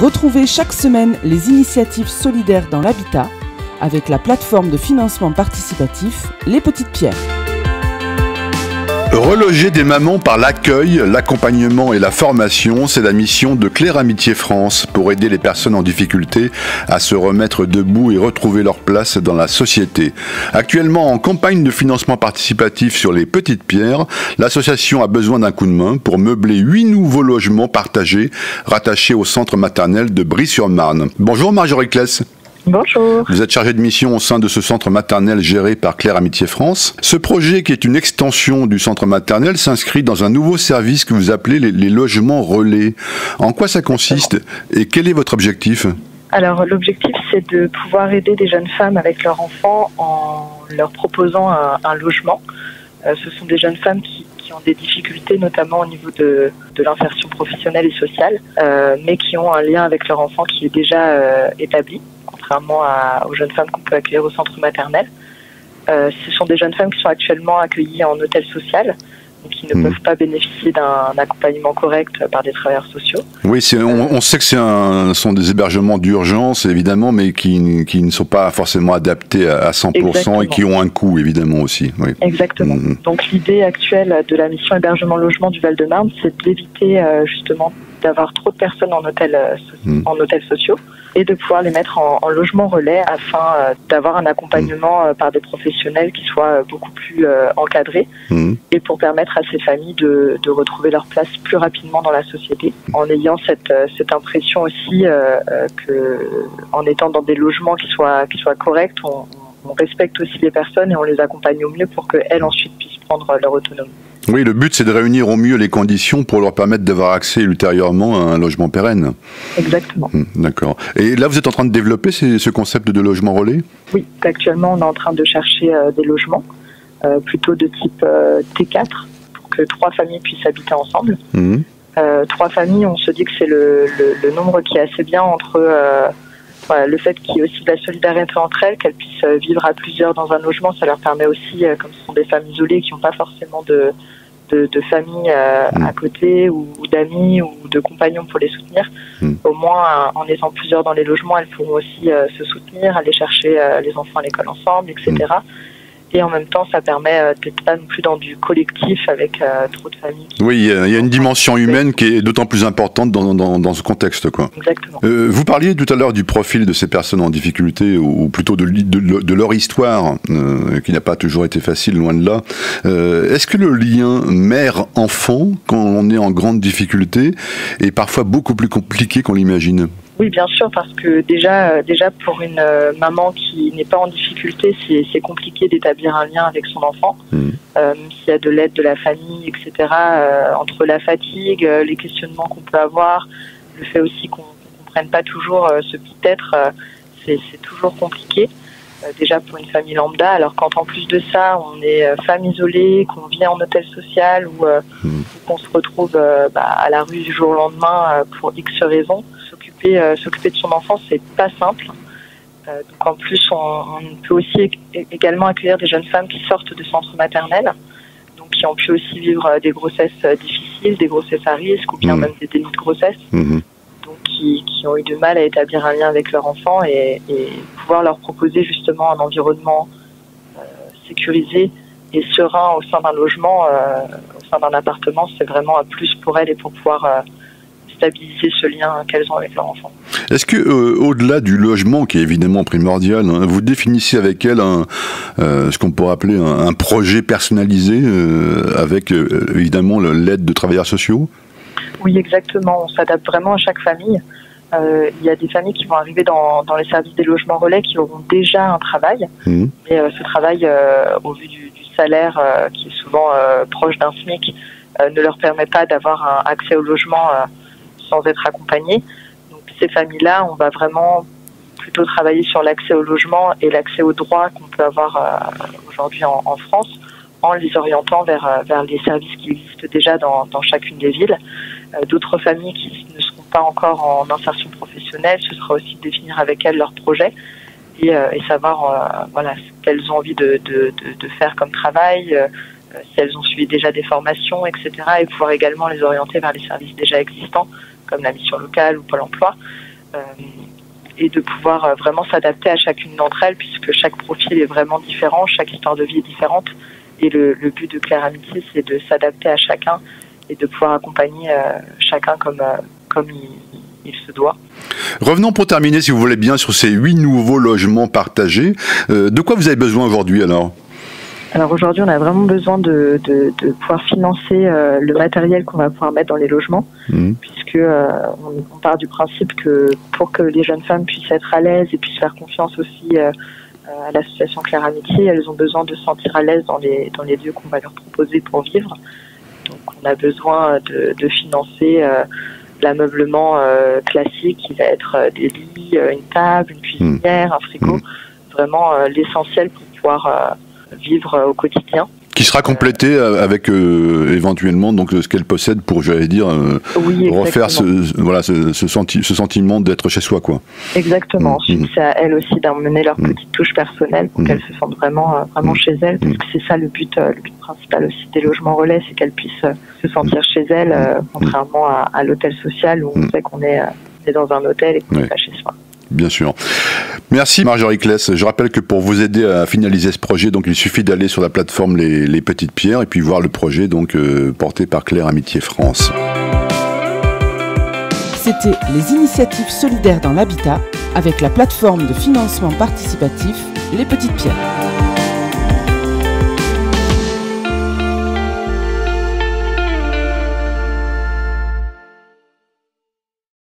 Retrouvez chaque semaine les initiatives solidaires dans l'habitat avec la plateforme de financement participatif Les Petites Pierres. Reloger des mamans par l'accueil, l'accompagnement et la formation, c'est la mission de Claire Amitié France pour aider les personnes en difficulté à se remettre debout et retrouver leur place dans la société. Actuellement en campagne de financement participatif sur Les Petites Pierres, l'association a besoin d'un coup de main pour meubler 8 nouveaux logements partagés rattachés au centre maternel de Brie-sur-Marne. Bonjour Marjorie Kless. Bonjour. Vous êtes chargée de mission au sein de ce centre maternel géré par Claire Amitié France. Ce projet, qui est une extension du centre maternel, s'inscrit dans un nouveau service que vous appelez les logements relais. En quoi ça consiste et quel est votre objectif ? Alors l'objectif, c'est de pouvoir aider des jeunes femmes avec leurs enfants en leur proposant un logement. Ce sont des jeunes femmes qui ont des difficultés, notamment au niveau de l'insertion professionnelle et sociale, mais qui ont un lien avec leur enfant qui est déjà établi, contrairement aux jeunes femmes qu'on peut accueillir au centre maternel. Ce sont des jeunes femmes qui sont actuellement accueillies en hôtel social, donc qui ne peuvent pas bénéficier d'un accompagnement correct par des travailleurs sociaux. Oui, on sait que ce sont des hébergements d'urgence, évidemment, mais qui ne sont pas forcément adaptés à 100% Exactement. Et qui ont un coût, évidemment, aussi. Oui. Exactement. Donc l'idée actuelle de la mission hébergement-logement du Val-de-Marne, c'est d'éviter justement d'avoir trop de personnes en hôtels sociaux et de pouvoir les mettre en logement relais afin d'avoir un accompagnement par des professionnels qui soient beaucoup plus encadrés et pour permettre à ces familles de retrouver leur place plus rapidement dans la société en ayant cette impression aussi que en étant dans des logements qui soient corrects, on respecte aussi les personnes et on les accompagne au mieux pour qu'elles ensuite puissent prendre leur autonomie. Oui, le but c'est de réunir au mieux les conditions pour leur permettre d'avoir accès ultérieurement à un logement pérenne. Exactement. D'accord. Et là vous êtes en train de développer ce concept de logement relais ? Oui, actuellement on est en train de chercher des logements plutôt de type T4 pour que 3 familles puissent habiter ensemble. 3 familles, on se dit que c'est le nombre qui est assez bien entre le fait qu'il y ait aussi de la solidarité entre elles, qu'elles puissent vivre à plusieurs dans un logement, ça leur permet aussi, comme ce sont des femmes isolées qui n'ont pas forcément de famille à côté ou d'amis ou de compagnons pour les soutenir, au moins en étant plusieurs dans les logements, elles pourront aussi se soutenir, aller chercher les enfants à l'école ensemble, etc. Et en même temps, ça permet d'être pas non plus dans du collectif avec trop de familles. Oui, il y a une dimension humaine qui est d'autant plus importante dans ce contexte, quoi. Exactement. Vous parliez tout à l'heure du profil de ces personnes en difficulté, ou plutôt de leur histoire, qui n'a pas toujours été facile, loin de là. Est-ce que le lien mère-enfant, quand on est en grande difficulté, est parfois beaucoup plus compliqué qu'on l'imagine ? Oui, bien sûr, parce que déjà pour une maman qui n'est pas en difficulté, c'est compliqué d'établir un lien avec son enfant, s'il y a de l'aide de la famille, etc. Entre la fatigue, les questionnements qu'on peut avoir, le fait aussi qu'on ne comprenne pas toujours ce petit être, c'est toujours compliqué. Déjà pour une famille lambda, alors quand en plus de ça, on est femme isolée, qu'on vit en hôtel social ou qu'on se retrouve à la rue du jour au lendemain pour X raisons, s'occuper de son enfant, c'est pas simple. Donc en plus, on peut aussi également accueillir des jeunes femmes qui sortent de centres maternels, donc qui ont pu aussi vivre des grossesses difficiles, des grossesses à risque ou bien même des dénis de grossesse, donc qui ont eu du mal à établir un lien avec leur enfant et pouvoir leur proposer justement un environnement sécurisé et serein au sein d'un logement, au sein d'un appartement, c'est vraiment un plus pour elles et pour pouvoir stabiliser ce lien qu'elles ont avec leur enfant. Est-ce que, au-delà du logement, qui est évidemment primordial, vous définissez avec elles ce qu'on pourrait appeler un projet personnalisé avec évidemment l'aide de travailleurs sociaux ? Oui, exactement. On s'adapte vraiment à chaque famille. Il y a des familles qui vont arriver dans les services des logements relais qui auront déjà un travail. Mais ce travail, au vu du salaire qui est souvent proche d'un SMIC, ne leur permet pas d'avoir un accès au logement sans être accompagnées. Donc ces familles-là, on va vraiment plutôt travailler sur l'accès au logement et l'accès aux droits qu'on peut avoir aujourd'hui en France, en les orientant vers les services qui existent déjà dans chacune des villes. D'autres familles qui ne seront pas encore en insertion professionnelle, ce sera aussi de définir avec elles leurs projets et savoir ce qu'elles ont envie de faire comme travail, si elles ont suivi déjà des formations, etc. et pouvoir également les orienter vers les services déjà existants, comme la mission locale ou Pôle emploi. et de pouvoir vraiment s'adapter à chacune d'entre elles, puisque chaque profil est vraiment différent, chaque histoire de vie est différente. Et le but de Claire Amitié, c'est de s'adapter à chacun et de pouvoir accompagner chacun comme il se doit. Revenons pour terminer, si vous voulez bien, sur ces 8 nouveaux logements partagés. De quoi vous avez besoin aujourd'hui alors ? Alors aujourd'hui, on a vraiment besoin de pouvoir financer le matériel qu'on va pouvoir mettre dans les logements, puisque on part du principe que pour que les jeunes femmes puissent être à l'aise et puissent faire confiance aussi à l'association Claire Amitié, elles ont besoin de se sentir à l'aise dans les lieux qu'on va leur proposer pour vivre. Donc on a besoin de financer l'ameublement classique qui va être des lits, une table, une cuisinière, un frigo, vraiment l'essentiel pour pouvoir vivre au quotidien. Qui sera complété avec éventuellement donc ce qu'elle possède pour, j'allais dire, refaire ce sentiment d'être chez soi, quoi. Exactement. Ensuite, c'est à elles aussi d'emmener leur petite touche personnelle pour qu'elles se sentent vraiment chez elles, parce que c'est ça le but principal aussi des logements relais, c'est qu'elles puissent se sentir chez elles, contrairement à l'hôtel social où on sait qu'on est dans un hôtel et qu'on n'est pas chez soi. Bien sûr. Merci Marjorie Kless. Je rappelle que pour vous aider à finaliser ce projet, donc il suffit d'aller sur la plateforme Les Petites Pierres et puis voir le projet donc porté par Claire Amitié France. C'était les initiatives solidaires dans l'habitat avec la plateforme de financement participatif Les Petites Pierres.